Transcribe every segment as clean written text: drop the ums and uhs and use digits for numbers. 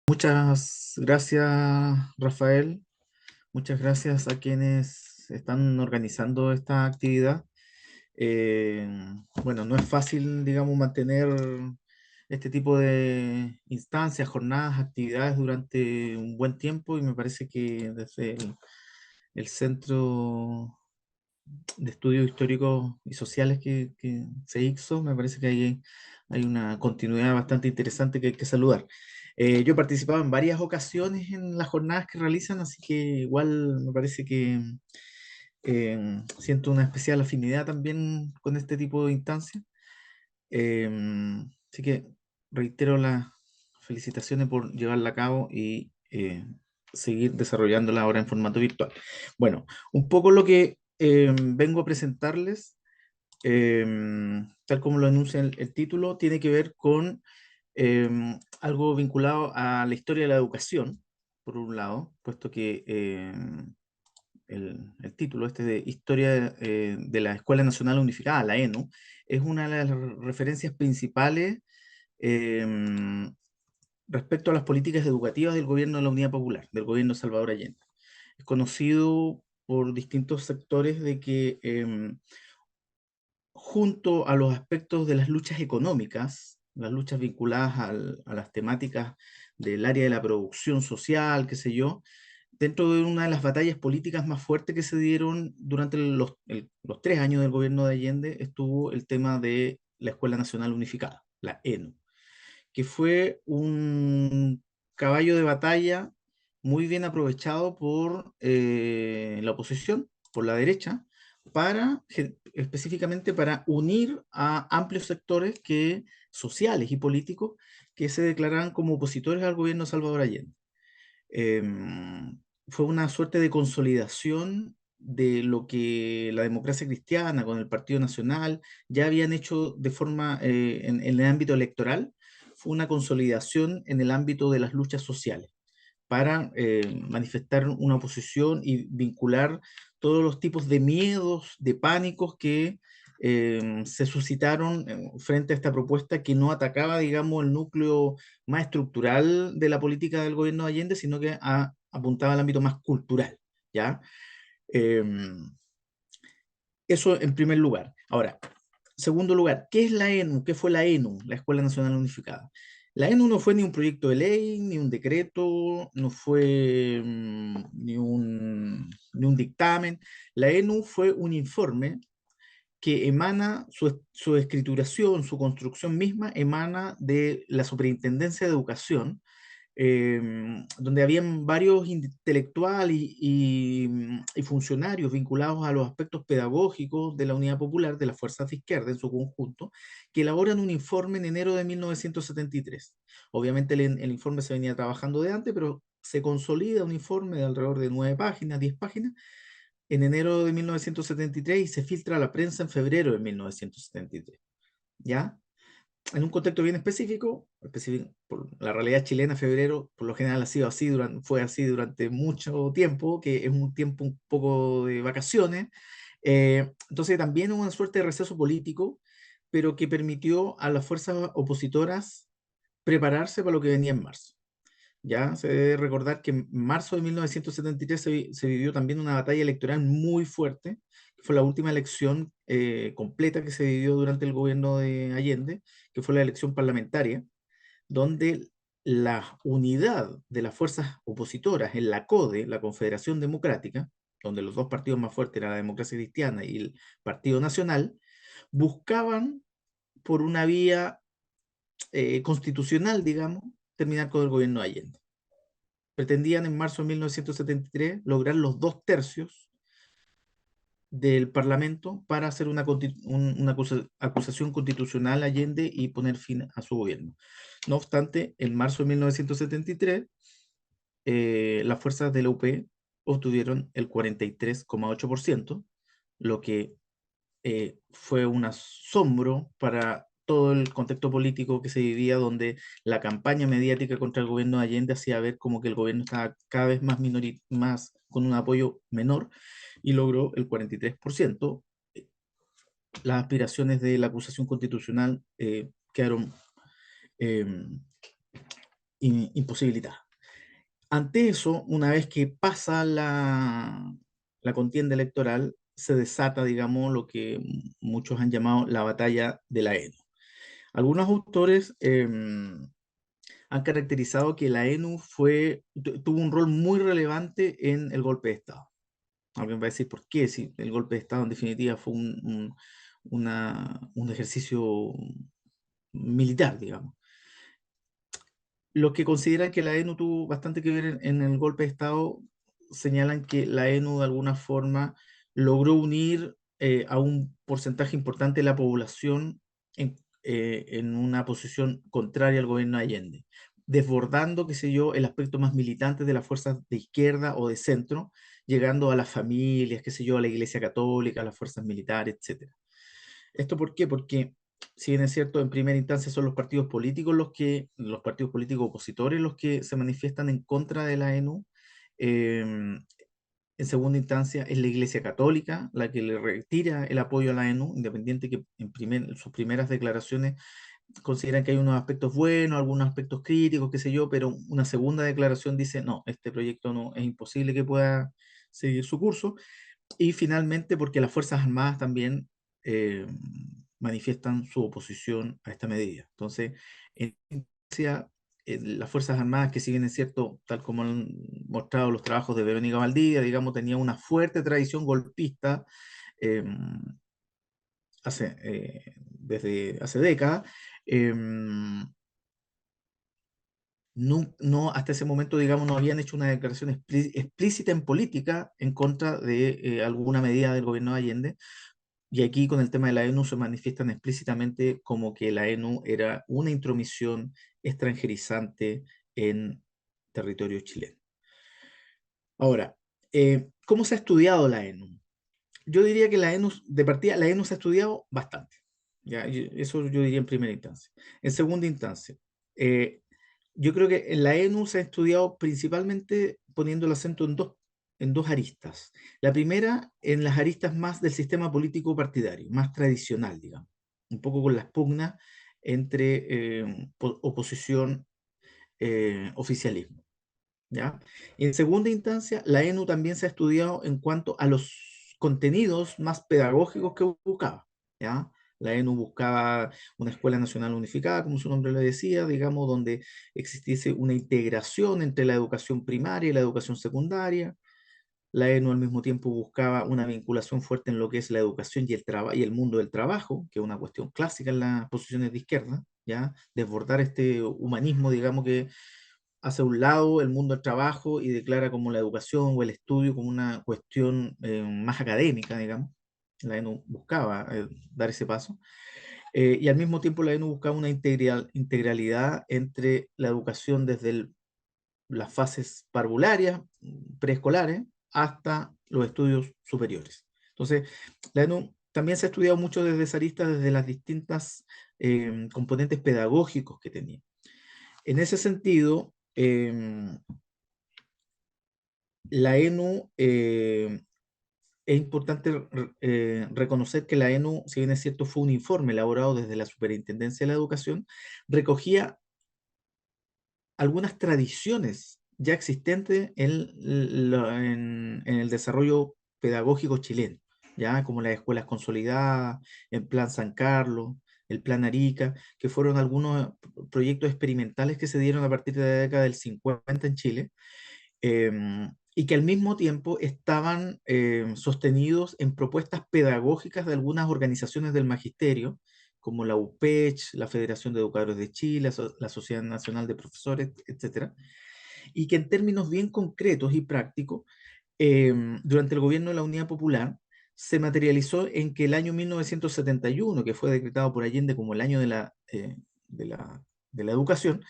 Muchas gracias, Rafael. Muchas gracias a quienes están organizando esta actividad. Eh, bueno, no es fácil, digamos, mantener este tipo de instancias, jornadas, actividades durante un buen tiempo y me parece que desde el Centro de Estudios Históricos y Sociales que se hizo, me parece que hay una continuidad bastante interesante que hay que saludar. Yo he participado en varias ocasiones en las jornadas que realizan, así que igual me parece que siento una especial afinidad también con este tipo de instancias. Eh, Así que reitero las felicitaciones por llevarla a cabo y seguir desarrollándola ahora en formato virtual. Bueno, un poco lo que vengo a presentarles, eh, tal como lo anuncia el título, tiene que ver con eh, algo vinculado a la historia de la educación, por un lado, puesto que el título este de Historia de la Escuela Nacional Unificada, la ENU, es una de las referencias principales eh, respecto a las políticas educativas del gobierno de la Unidad Popular, del gobierno de Salvador Allende. Es conocido por distintos sectores de que junto a los aspectos de las luchas económicas, las luchas vinculadas a las temáticas del área de la producción social, qué sé yo, dentro de una de las batallas políticas más fuertes que se dieron durante los 3 años del gobierno de Allende estuvo el tema de la Escuela Nacional Unificada, la ENU, que fue un caballo de batalla muy bien aprovechado por la oposición, por la derecha, específicamente para unir a amplios sectores sociales y políticos que se declaraban como opositores al gobierno de Salvador Allende. Fue una suerte de consolidación de lo que la democracia cristiana con el Partido Nacional ya habían hecho de forma en el ámbito electoral. Fue una consolidación en el ámbito de las luchas sociales para manifestar una oposición y vincular todos los tipos de miedos, de pánicos que se suscitaron frente a esta propuesta que no atacaba, digamos, el núcleo más estructural de la política del gobierno de Allende, sino que apuntaba al ámbito más cultural, ¿ya? Eh, Eso en primer lugar. Ahora, segundo lugar, ¿qué es la ENU? ¿Qué fue la ENU, la Escuela Nacional Unificada? La ENU no fue ni un proyecto de ley, ni un decreto, no fue ni un dictamen. La ENU fue un informe que emana su escrituración, su construcción misma, emana de la Superintendencia de Educación, eh, donde habían varios intelectuales y funcionarios vinculados a los aspectos pedagógicos de la Unidad Popular, de las fuerzas de izquierda en su conjunto, que elaboran un informe en enero de 1973. Obviamente el informe se venía trabajando de antes, pero se consolida un informe de alrededor de 9 páginas, 10 páginas, en enero de 1973 y se filtra a la prensa en febrero de 1973. ¿Ya? En un contexto bien específico, por la realidad chilena, febrero por lo general ha sido así fue así durante mucho tiempo, que es un tiempo un poco de vacaciones. Entonces también hubo una suerte de receso político, pero que permitió a las fuerzas opositoras prepararse para lo que venía en marzo. Ya se debe recordar que en marzo de 1973 se vivió también una batalla electoral muy fuerte, que fue la última elección completa que se vivió durante el gobierno de Allende, que fue la elección parlamentaria, donde la unidad de las fuerzas opositoras en la CODE, la Confederación Democrática, donde los dos partidos más fuertes eran la Democracia Cristiana y el Partido Nacional, buscaban por una vía constitucional, digamos, terminar con el gobierno de Allende. Pretendían en marzo de 1973 lograr los 2 tercios del Parlamento para hacer una acusación constitucional a Allende y poner fin a su gobierno. No obstante, en marzo de 1973, las fuerzas de la UP obtuvieron el 43,8%, lo que fue un asombro para todo el contexto político que se vivía, donde la campaña mediática contra el gobierno de Allende hacía ver como que el gobierno estaba cada vez más con un apoyo menor y logró el 43%. Las aspiraciones de la acusación constitucional quedaron eh, imposibilitada. Ante eso, una vez que pasa la contienda electoral, se desata, digamos, lo que muchos han llamado la batalla de la ENU. Algunos autores han caracterizado que la ENU tuvo un rol muy relevante en el golpe de Estado. Alguien va a decir, ¿por qué? Si el golpe de Estado en definitiva fue un ejercicio militar, digamos. Los que consideran que la ENU tuvo bastante que ver en el golpe de Estado señalan que la ENU de alguna forma logró unir a un porcentaje importante de la población en una posición contraria al gobierno de Allende, desbordando, qué sé yo, el aspecto más militante de las fuerzas de izquierda o de centro, llegando a las familias, qué sé yo, a la Iglesia Católica, a las fuerzas militares, etcétera. ¿Esto por qué? Porque, si bien es cierto, en primera instancia son los partidos políticos opositores los que se manifiestan en contra de la ENU, en segunda instancia es la Iglesia Católica la que le retira el apoyo a la ENU, independiente que en sus primeras declaraciones consideran que hay unos aspectos buenos, algunos aspectos críticos, qué sé yo, pero una segunda declaración dice, no, este proyecto no es imposible que pueda seguir su curso. Y finalmente, porque las Fuerzas Armadas también eh, manifiestan su oposición a esta medida. Entonces, en Francia, las Fuerzas Armadas, que si bien es cierto, tal como han mostrado los trabajos de Verónica Valdivia, digamos, tenía una fuerte tradición golpista eh, desde hace décadas. eh, no, hasta ese momento, digamos, no habían hecho una declaración explícita en política en contra de alguna medida del gobierno de Allende. Y aquí con el tema de la ENU se manifiestan explícitamente como que la ENU era una intromisión extranjerizante en territorio chileno. Ahora, ¿cómo se ha estudiado la ENU? Yo diría que la ENU, de partida, la ENU se ha estudiado bastante. ¿Ya? Eso yo diría en primera instancia. En segunda instancia, eh, yo creo que en la ENU se ha estudiado principalmente poniendo el acento en dos aristas. La primera, en las aristas más del sistema político partidario, más tradicional, digamos, un poco con las pugnas entre oposición oficialismo. ¿Ya? En segunda instancia, la ENU también se ha estudiado en cuanto a los contenidos más pedagógicos que buscaba. ¿Ya? La ENU buscaba una escuela nacional unificada, como su nombre le decía, digamos, donde existiese una integración entre la educación primaria y la educación secundaria. La ENU al mismo tiempo buscaba una vinculación fuerte en lo que es la educación y el mundo del trabajo, que es una cuestión clásica en las posiciones de izquierda, ¿ya? Desbordar este humanismo, digamos, que hace a un lado el mundo del trabajo y declara como la educación o el estudio como una cuestión más académica, digamos. La ENU buscaba dar ese paso. Y al mismo tiempo la ENU buscaba una integralidad entre la educación desde las fases parvularias, preescolares, hasta los estudios superiores. Entonces, la ENU también se ha estudiado mucho desde esa arista, desde las distintas componentes pedagógicos que tenía. En ese sentido, la ENU, es importante reconocer que la ENU, si bien es cierto, fue un informe elaborado desde la Superintendencia de la Educación, recogía algunas tradiciones ya existentes en el desarrollo pedagógico chileno, ya como las escuelas consolidadas, el Plan San Carlos, el Plan Arica, que fueron algunos proyectos experimentales que se dieron a partir de la década del 50 en Chile, y que al mismo tiempo estaban sostenidos en propuestas pedagógicas de algunas organizaciones del magisterio, como la UPECH, la Federación de Educadores de Chile, la Sociedad Nacional de Profesores, etcétera, y que en términos bien concretos y prácticos, durante el gobierno de la Unidad Popular, se materializó en que el año 1971, que fue decretado por Allende como el año de de la educación,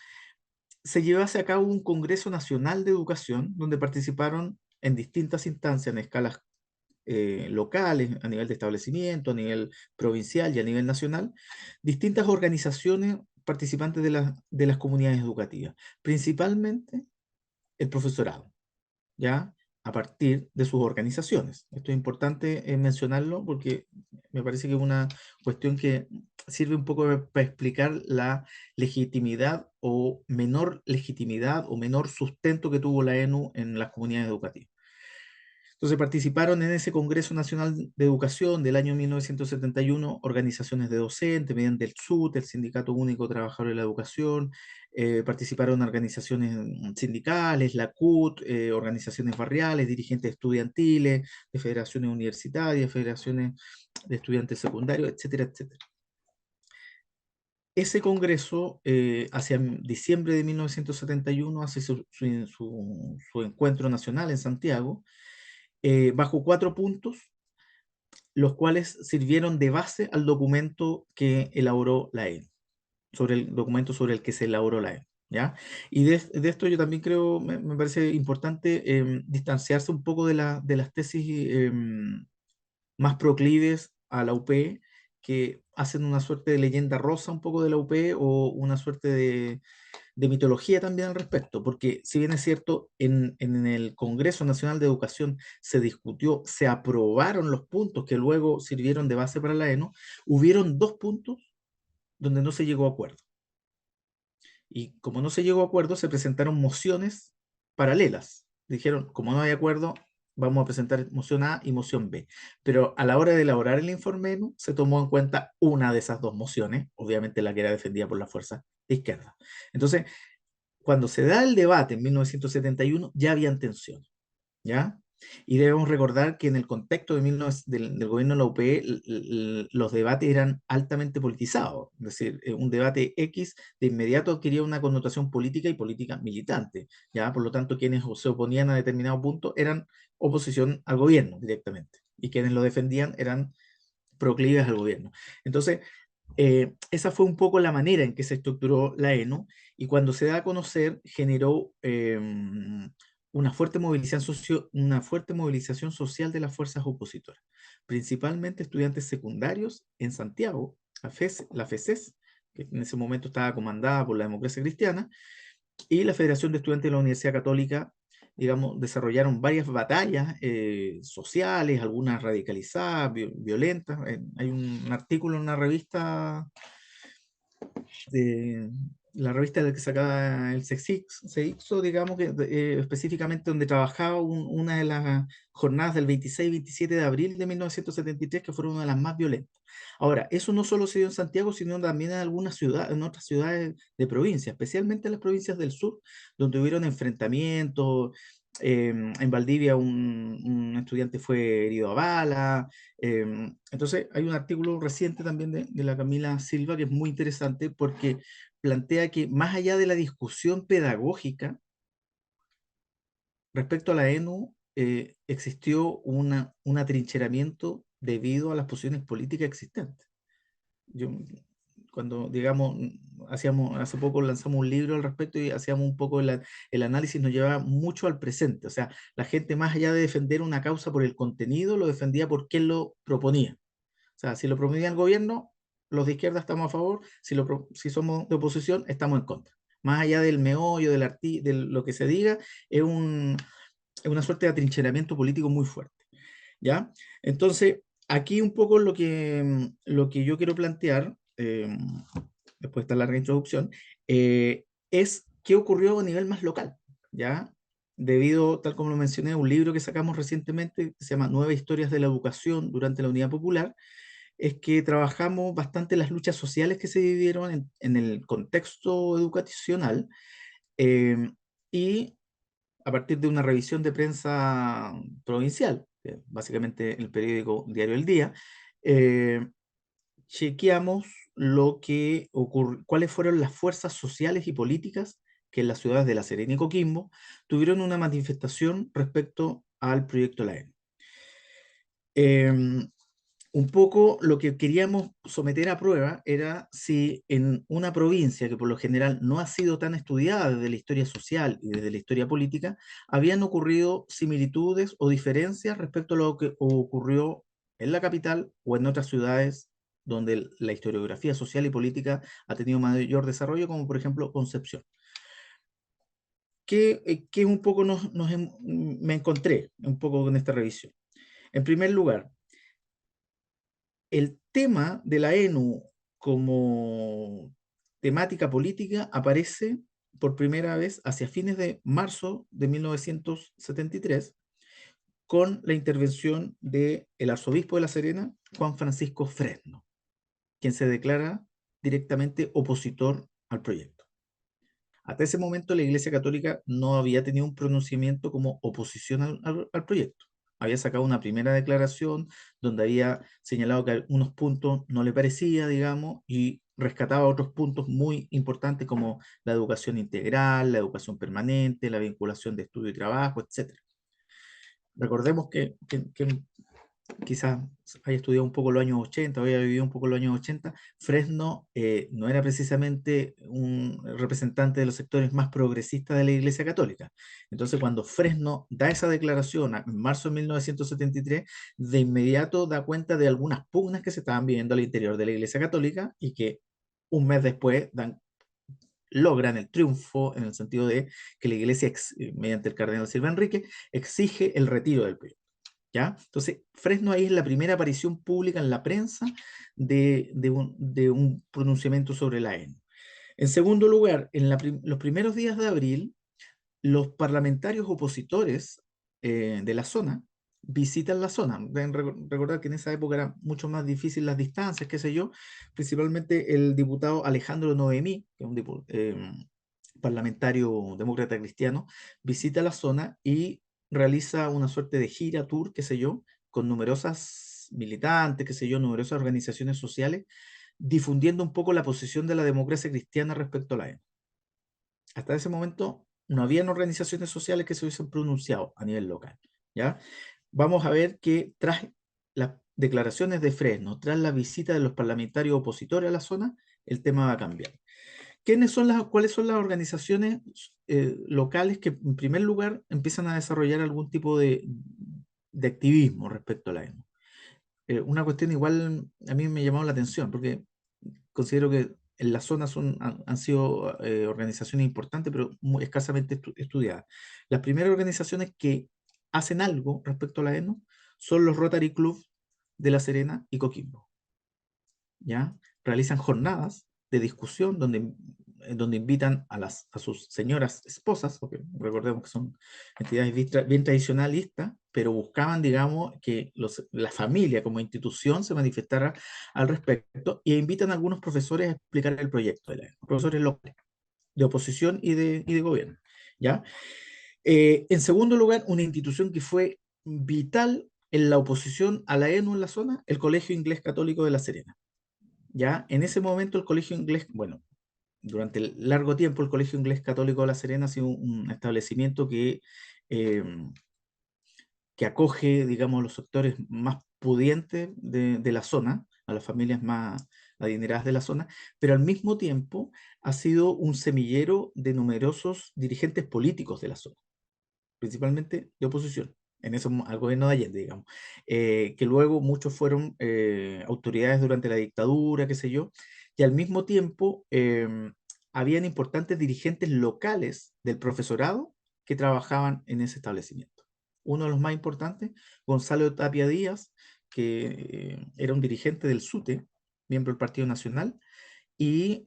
se llevase a cabo un Congreso Nacional de Educación donde participaron en distintas instancias, en escalas locales, a nivel de establecimiento, a nivel provincial y a nivel nacional, distintas organizaciones participantes de las comunidades educativas, principalmente el profesorado, ¿ya? a partir de sus organizaciones. Esto es importante mencionarlo porque me parece que es una cuestión que sirve un poco para explicar la legitimidad o menor sustento que tuvo la ENU en las comunidades educativas. Entonces participaron en ese Congreso Nacional de Educación del año 1971 organizaciones de docentes, mediante el SUT, el Sindicato Único de Trabajadores de la Educación, participaron organizaciones sindicales, la CUT, organizaciones barriales, dirigentes estudiantiles, de federaciones universitarias, federaciones de estudiantes secundarios, etcétera, etcétera. Ese congreso, hacia diciembre de 1971, hace su encuentro nacional en Santiago, bajo 4 puntos, los cuales sirvieron de base al documento que elaboró la ENU, sobre el documento sobre el que se elaboró la ENU. ¿Ya? Y de esto yo también creo, me parece importante distanciarse un poco de las tesis más proclives a la UP, que hacen una suerte de leyenda rosa un poco de la UP o una suerte de mitología también al respecto, porque si bien es cierto, en el Congreso Nacional de Educación se discutió, se aprobaron los puntos que luego sirvieron de base para la ENU, hubieron 2 puntos donde no se llegó a acuerdo. Y como no se llegó a acuerdo, se presentaron mociones paralelas. Dijeron, como no hay acuerdo, vamos a presentar moción A y moción B. Pero a la hora de elaborar el informe ENU, se tomó en cuenta una de esas dos mociones, obviamente la que era defendida por la fuerza de izquierda. Entonces, cuando se da el debate en 1971, ya habían tensiones, ¿ya? Y debemos recordar que en el contexto del gobierno de la UPE, los debates eran altamente politizados, es decir, un debate X de inmediato adquiría una connotación política y política militante, ¿ya? Por lo tanto, quienes se oponían a determinado punto eran oposición al gobierno directamente, y quienes lo defendían eran proclives al gobierno. Entonces, esa fue un poco la manera en que se estructuró la ENU y cuando se da a conocer generó una fuerte movilización social de las fuerzas opositoras, principalmente estudiantes secundarios en Santiago, la FESES, que en ese momento estaba comandada por la Democracia Cristiana, y la Federación de Estudiantes de la Universidad Católica, digamos, desarrollaron varias batallas sociales, algunas radicalizadas, violentas. Hay un artículo en una revista, de la revista de la que sacaba el Sexixo, digamos, que, específicamente donde trabajaba una de las jornadas del 26-27 de abril de 1973, que fueron una de las más violentas. Ahora, eso no solo se dio en Santiago, sino también en algunas ciudades, en otras ciudades de provincia, especialmente en las provincias del sur, donde hubieron enfrentamientos. En Valdivia un estudiante fue herido a bala. Entonces, hay un artículo reciente también de la Camila Silva que es muy interesante porque plantea que más allá de la discusión pedagógica respecto a la ENU, existió un atrincheramiento debido a las posiciones políticas existentes. Yo, cuando, digamos, hace poco lanzamos un libro al respecto y hacíamos un poco el análisis, nos llevaba mucho al presente. O sea, la gente más allá de defender una causa por el contenido, lo defendía por quién lo proponía. O sea, si lo promovía el gobierno, los de izquierda estamos a favor, si somos de oposición, estamos en contra. Más allá del meollo, de lo que se diga, es una suerte de atrincheramiento político muy fuerte. ¿Ya? Entonces, aquí un poco lo que yo quiero plantear, después de esta larga introducción, es qué ocurrió a nivel más local, ¿ya? Debido, tal como lo mencioné, a un libro que sacamos recientemente que se llama Nueve historias de la educación durante la Unidad Popular, es que trabajamos bastante las luchas sociales que se vivieron en el contexto educacional eh, y a partir de una revisión de prensa provincial, básicamente el periódico Diario El Día, eh, chequeamos cuáles fueron las fuerzas sociales y políticas que en las ciudades de La Serena y Coquimbo tuvieron una manifestación respecto al proyecto La ENU. Un poco lo que queríamos someter a prueba era si en una provincia que por lo general no ha sido tan estudiada desde la historia social y desde la historia política, habían ocurrido similitudes o diferencias respecto a lo que ocurrió en la capital o en otras ciudades donde la historiografía social y política ha tenido mayor desarrollo, como por ejemplo Concepción. ¿qué un poco me encontré un poco con esta revisión? En primer lugar, el tema de la ENU como temática política aparece por primera vez hacia fines de marzo de 1973 con la intervención del arzobispo de La Serena, Juan Francisco Fresno, quien se declara directamente opositor al proyecto. Hasta ese momento la Iglesia Católica no había tenido un pronunciamiento como oposición al proyecto. Había sacado una primera declaración donde había señalado que algunos puntos no le parecía, digamos, y rescataba otros puntos muy importantes como la educación integral, la educación permanente, la vinculación de estudio y trabajo, etc. Recordemos que quizás haya estudiado un poco los años 80, haya vivido un poco los años 80, Fresno no era precisamente un representante de los sectores más progresistas de la Iglesia Católica. Entonces, cuando Fresno da esa declaración en marzo de 1973, de inmediato da cuenta de algunas pugnas que se estaban viviendo al interior de la Iglesia Católica y que un mes después logran el triunfo en el sentido de que la Iglesia, mediante el cardenal Silva Enrique, exige el retiro del proyecto. ¿Ya? Entonces, Fresno ahí es la primera aparición pública en la prensa de un pronunciamiento sobre la ENU. En segundo lugar, en los primeros días de abril, los parlamentarios opositores de la zona visitan la zona. Deben recordar que en esa época era mucho más difícil las distancias, qué sé yo. Principalmente el diputado Alejandro Noemí, que es un parlamentario demócrata cristiano, visita la zona y realiza una suerte de gira, tour, qué sé yo, con numerosas militantes, qué sé yo, numerosas organizaciones sociales, difundiendo un poco la posición de la democracia cristiana respecto a la ENU. Hasta ese momento no habían organizaciones sociales que se hubiesen pronunciado a nivel local, ¿ya? Vamos a ver que tras las declaraciones de Fresno, tras la visita de los parlamentarios opositores a la zona, el tema va a cambiar. ¿Cuáles son las organizaciones locales que en primer lugar empiezan a desarrollar algún tipo de activismo respecto a la ENU? Una cuestión igual a mí me ha llamado la atención, porque considero que en la zona han sido organizaciones importantes, pero muy escasamente estudiadas. Las primeras organizaciones que hacen algo respecto a la ENU son los Rotary Club de La Serena y Coquimbo. ¿Ya? Realizan jornadas de discusión donde invitan a sus señoras esposas, porque recordemos que son entidades bien tradicionalistas, pero buscaban, digamos, que la familia como institución se manifestara al respecto e invitan a algunos profesores a explicar el proyecto de la ENU, profesores locales, de oposición y de gobierno. ¿Ya? En segundo lugar, una institución que fue vital en la oposición a la ENU en la zona, el Colegio Inglés Católico de La Serena. ¿Ya? En ese momento el Colegio Inglés, bueno, durante el largo tiempo el Colegio Inglés Católico de La Serena ha sido un establecimiento eh, que acoge, digamos, los sectores más pudientes de la zona, a las familias más adineradas de la zona, pero al mismo tiempo ha sido un semillero de numerosos dirigentes políticos de la zona, principalmente de oposición, al gobierno de Allende, digamos, que luego muchos fueron autoridades durante la dictadura, qué sé yo, y al mismo tiempo habían importantes dirigentes locales del profesorado que trabajaban en ese establecimiento. Uno de los más importantes, Gonzalo Tapia Díaz, que era un dirigente del SUTE, miembro del Partido Nacional, y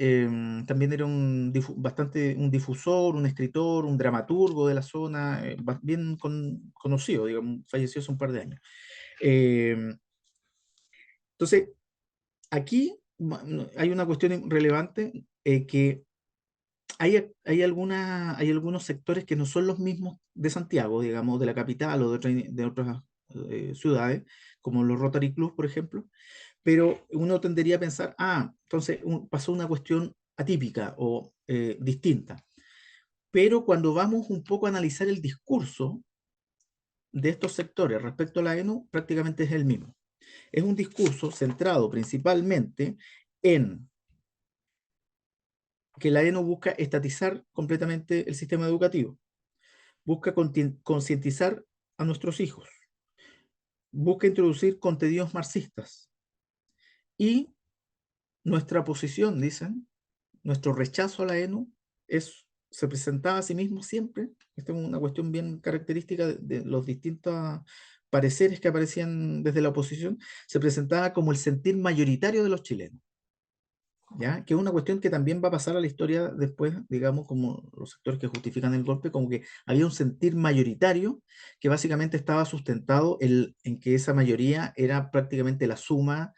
también era un difusor, un escritor, un dramaturgo de la zona, bien conocido, digamos, falleció hace un par de años. Em, entonces, aquí no, hay una cuestión relevante que hay algunos sectores que no son los mismos de Santiago, digamos, de la capital o de otras ciudades, como los Rotary Club, por ejemplo, pero uno tendería a pensar, entonces pasó una cuestión atípica o distinta. Pero cuando vamos un poco a analizar el discurso de estos sectores respecto a la ENU, prácticamente es el mismo. Es un discurso centrado principalmente en que la ENU busca estatizar completamente el sistema educativo, busca concientizar a nuestros hijos, busca introducir contenidos marxistas y nuestra posición, dicen, nuestro rechazo a la ENU es se presentaba a sí mismo siempre, esta es una cuestión bien característica de los distintos pareceres que aparecían desde la oposición, se presentaba como el sentir mayoritario de los chilenos. ¿Ya? Que es una cuestión que también va a pasar a la historia después, digamos, como los sectores que justifican el golpe, como que había un sentir mayoritario que básicamente estaba sustentado en que esa mayoría era prácticamente la suma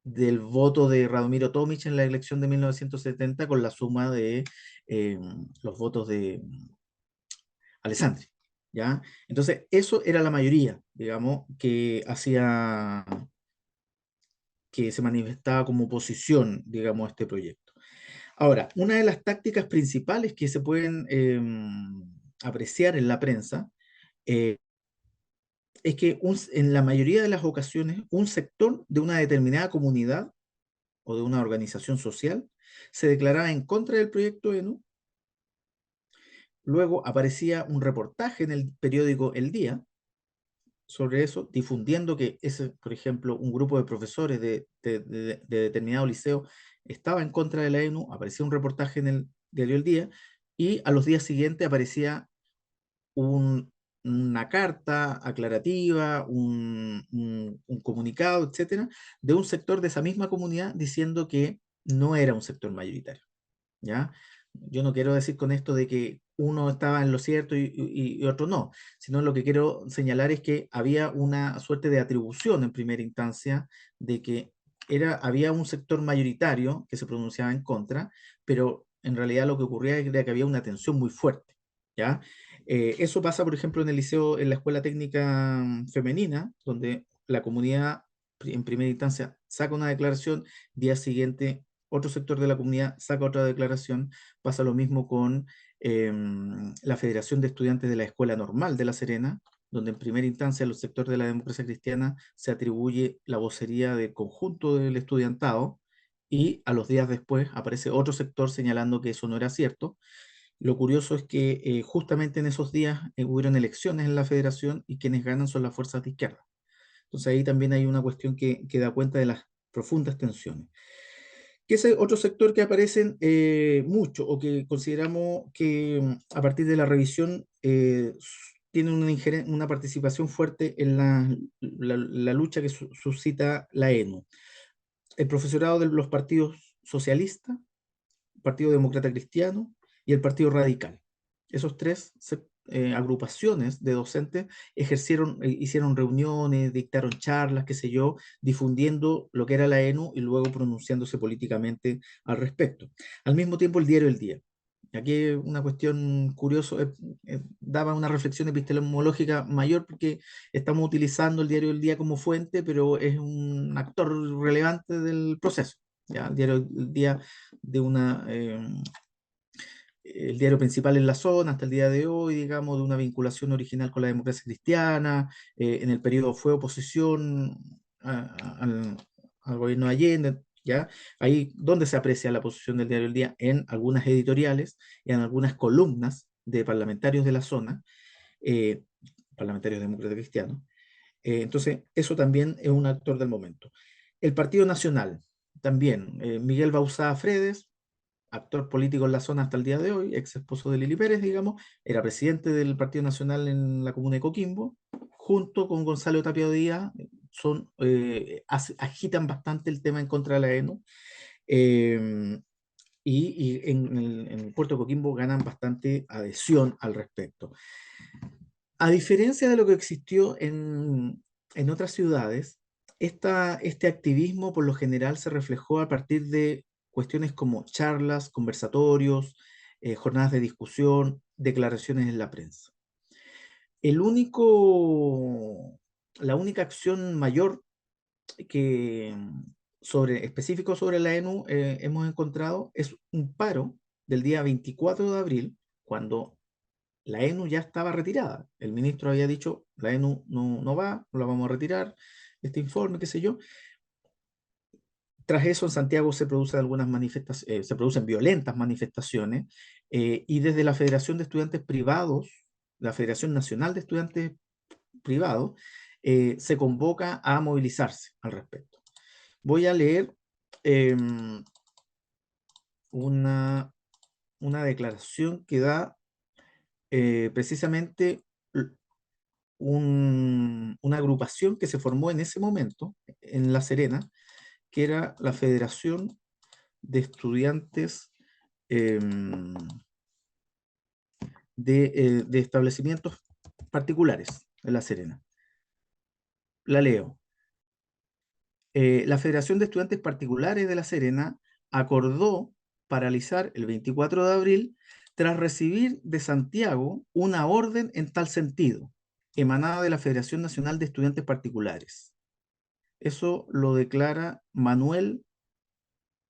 del voto de Radomiro Tomic en la elección de 1970 con la suma de eh, los votos de Alessandri. ¿Ya? Entonces, eso era la mayoría, digamos, que se manifestaba como oposición, digamos, a este proyecto. Ahora, una de las tácticas principales que se pueden apreciar en la prensa eh, es que en la mayoría de las ocasiones un sector de una determinada comunidad o de una organización social se declaraba en contra del proyecto ENU. Luego aparecía un reportaje en el periódico El Día sobre eso, difundiendo que ese, por ejemplo, un grupo de profesores de determinado liceo estaba en contra de la ENU, aparecía un reportaje en el diario El Día, y a los días siguientes aparecía una carta aclarativa, un comunicado, etcétera, de un sector de esa misma comunidad diciendo que no era un sector mayoritario. ¿Ya? Yo no quiero decir con esto de que uno estaba en lo cierto y otro no, sino lo que quiero señalar es que había una suerte de atribución en primera instancia de que había un sector mayoritario que se pronunciaba en contra, pero en realidad lo que ocurría era que había una tensión muy fuerte, ¿ya? Eso pasa, por ejemplo, en el liceo, en la escuela técnica femenina, donde la comunidad en primera instancia saca una declaración, día siguiente otro sector de la comunidad saca otra declaración. Pasa lo mismo con la Federación de Estudiantes de la Escuela Normal de La Serena, donde en primera instancia el sector de la democracia cristiana se atribuye la vocería del conjunto del estudiantado y a los días después aparece otro sector señalando que eso no era cierto. Lo curioso es que justamente en esos días hubieron elecciones en la federación y quienes ganan son las fuerzas de izquierda. Entonces ahí también hay una cuestión que da cuenta de las profundas tensiones. Que es otro sector que aparecen mucho o que consideramos que a partir de la revisión tienen una participación fuerte en la lucha que suscita la ENU. El profesorado de los partidos socialistas, Partido Demócrata Cristiano y el Partido Radical. Esos tres agrupaciones de docentes hicieron reuniones, dictaron charlas, qué sé yo, difundiendo lo que era la ENU y luego pronunciándose políticamente al respecto. Al mismo tiempo, el diario El Día. Aquí una cuestión curiosa, daba una reflexión epistemológica mayor porque estamos utilizando el diario El Día como fuente, pero es un actor relevante del proceso. ¿Ya? El diario El Día de el diario principal en la zona hasta el día de hoy, digamos, de una vinculación original con la democracia cristiana, en el periodo fue oposición al gobierno de Allende, ¿ya? Ahí donde se aprecia la posición del diario El Día en algunas editoriales y en algunas columnas de parlamentarios de la zona, eh, parlamentarios demócratas cristianos. Entonces, eso también es un actor del momento. El Partido Nacional, también, Miguel Bauzá Fredes, actor político en la zona hasta el día de hoy, ex esposo de Lili Pérez, digamos, era presidente del Partido Nacional en la comuna de Coquimbo, junto con Gonzalo Tapia Díaz, agitan bastante el tema en contra de la ENU, eh, y en el puerto de Coquimbo ganan bastante adhesión al respecto. A diferencia de lo que existió en otras ciudades, este activismo por lo general se reflejó a partir de cuestiones como charlas, conversatorios, jornadas de discusión, declaraciones en la prensa. El único, la única acción mayor que específico sobre la ENU hemos encontrado es un paro del día 24 de abril, cuando la ENU ya estaba retirada. El ministro había dicho, la ENU no va, no la vamos a retirar, este informe, qué sé yo. Tras eso, en Santiago se producen algunas manifestaciones, se producen violentas manifestaciones, y desde la Federación de Estudiantes Privados, la Federación Nacional de Estudiantes Privados, se convoca a movilizarse al respecto. Voy a leer eh, una, una declaración que da precisamente una agrupación que se formó en ese momento en La Serena, que era la Federación de Estudiantes em, de Establecimientos Particulares de La Serena. La leo. La Federación de Estudiantes Particulares de La Serena acordó paralizar el 24 de abril tras recibir de Santiago una orden en tal sentido, emanada de la Federación Nacional de Estudiantes Particulares. Eso lo declara Manuel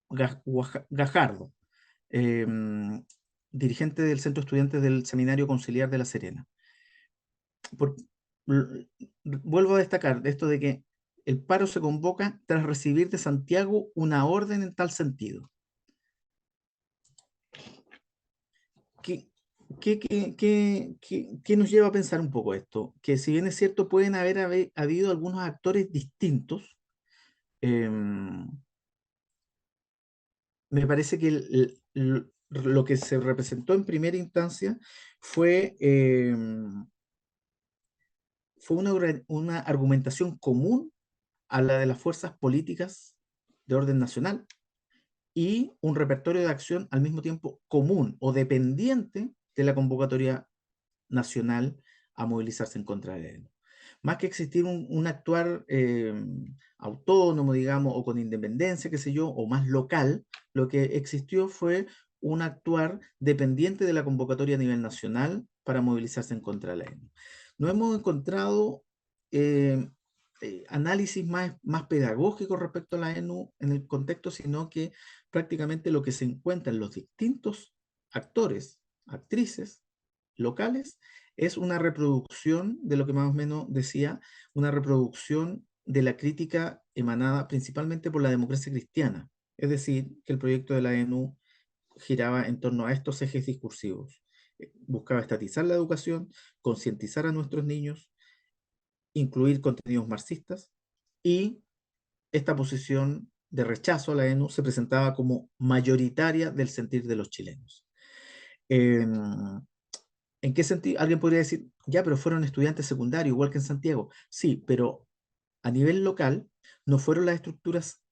Gajardo, eh, dirigente del Centro de Estudiantes del Seminario Conciliar de La Serena. Por- Vuelvo a destacar de esto de que el paro se convoca tras recibir de Santiago una orden en tal sentido. ¿Qué, qué nos lleva a pensar un poco esto? Que si bien es cierto, pueden haber habido algunos actores distintos, me parece que lo que se representó en primera instancia fue, fue una argumentación común a la de las fuerzas políticas de orden nacional y un repertorio de acción al mismo tiempo común o dependiente de la convocatoria nacional a movilizarse en contra de él. Más que existir un actuar autónomo, digamos, o con independencia, qué sé yo, o más local, lo que existió fue un actuar dependiente de la convocatoria a nivel nacional para movilizarse en contra de la ENU. No hemos encontrado eh, análisis más pedagógicos respecto a la ENU en el contexto, sino que prácticamente lo que se encuentra en los distintos actores, actrices locales, es una reproducción de lo que más o menos decía, una reproducción de la crítica emanada principalmente por la democracia cristiana. Es decir, que el proyecto de la ENU giraba en torno a estos ejes discursivos. Buscaba estatizar la educación, concientizar a nuestros niños, incluir contenidos marxistas, y esta posición de rechazo a la ENU se presentaba como mayoritaria del sentir de los chilenos. Eh, ¿En qué sentido? Alguien podría decir, ya, pero fueron estudiantes secundarios, igual que en Santiago. Sí, pero a nivel local no fueron las estructuras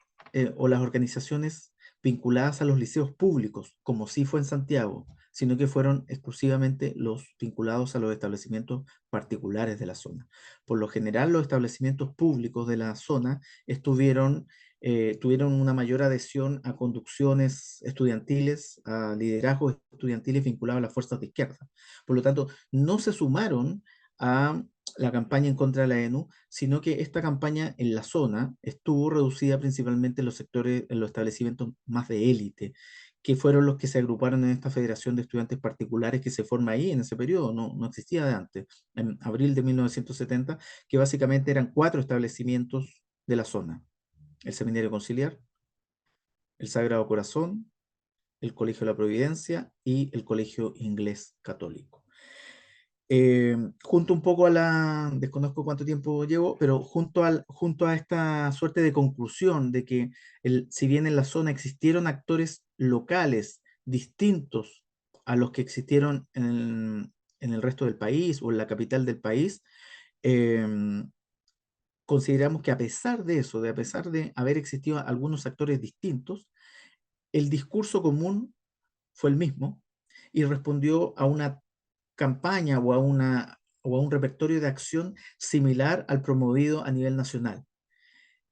o las organizaciones vinculadas a los liceos públicos, como sí fue en Santiago, sino que fueron exclusivamente los vinculados a los establecimientos particulares de la zona. Por lo general, los establecimientos públicos de la zona tuvieron una mayor adhesión a conducciones estudiantiles, a liderazgos estudiantiles vinculados a las fuerzas de izquierda. Por lo tanto, no se sumaron a la campaña en contra de la ENU, sino que esta campaña en la zona estuvo reducida principalmente en los sectores, en los establecimientos más de élite, que fueron los que se agruparon en esta Federación de Estudiantes Particulares que se forma ahí en ese periodo, no existía de antes, en abril de 1970, que básicamente eran 4 establecimientos de la zona: el Seminario Conciliar, el Sagrado Corazón, el Colegio de la Providencia y el Colegio Inglés Católico. Junto un poco a desconozco cuánto tiempo llevo, pero junto a esta suerte de conclusión de que si bien en la zona existieron actores locales distintos a los que existieron en el resto del país o en la capital del país, eh, consideramos que a pesar de eso, a pesar de haber existido algunos actores distintos, el discurso común fue el mismo y respondió a una campaña o a un repertorio de acción similar al promovido a nivel nacional.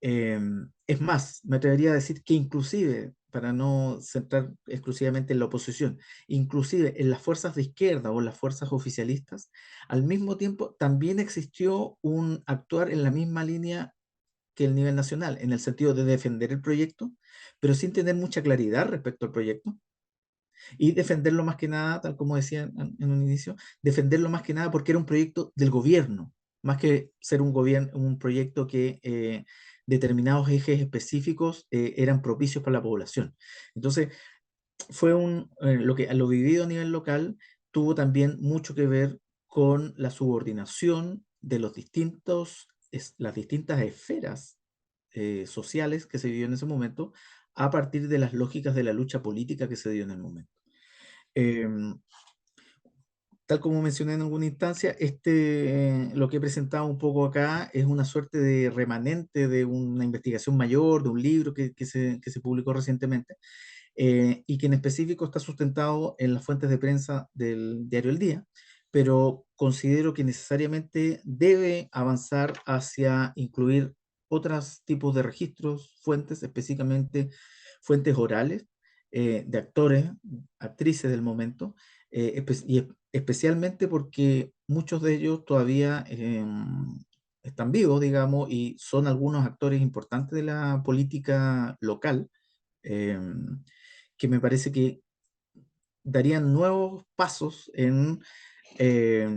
Es más, me atrevería a decir que inclusive, para no centrar exclusivamente en la oposición, inclusive en las fuerzas de izquierda o las fuerzas oficialistas, al mismo tiempo también existió un actuar en la misma línea que el nivel nacional, en el sentido de defender el proyecto, pero sin tener mucha claridad respecto al proyecto, y defenderlo más que nada, tal como decía en un inicio, defenderlo más que nada porque era un proyecto del gobierno, más que ser un proyecto que determinados ejes específicos eran propicios para la población. Entonces, lo vivido a nivel local tuvo también mucho que ver con la subordinación de las distintas esferas sociales que se vivió en ese momento a partir de las lógicas de la lucha política que se dio en el momento. Em, Tal como mencioné en alguna instancia, lo que he presentado un poco acá es una suerte de remanente de una investigación mayor, de un libro que se publicó recientemente, y que en específico está sustentado en las fuentes de prensa del diario El Día, pero considero que necesariamente debe avanzar hacia incluir otros tipos de registros, fuentes, específicamente fuentes orales, de actores, actrices del momento, especialmente porque muchos de ellos todavía están vivos, digamos, y son algunos actores importantes de la política local, eh, que me parece que darían nuevos pasos eh,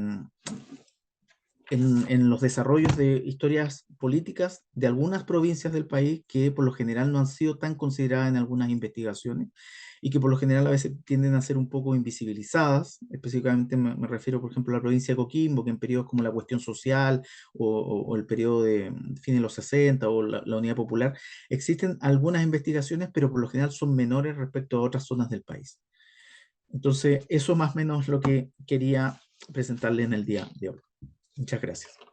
en los desarrollos de historias políticas de algunas provincias del país que por lo general no han sido tan consideradas en algunas investigaciones y que por lo general a veces tienden a ser un poco invisibilizadas. Específicamente me refiero, por ejemplo, a la provincia de Coquimbo, que en periodos como la cuestión social o el periodo de fines de los 60 o la Unidad Popular, existen algunas investigaciones, pero por lo general son menores respecto a otras zonas del país. Entonces, eso más o menos lo que quería presentarle en el día de hoy. Muchas gracias.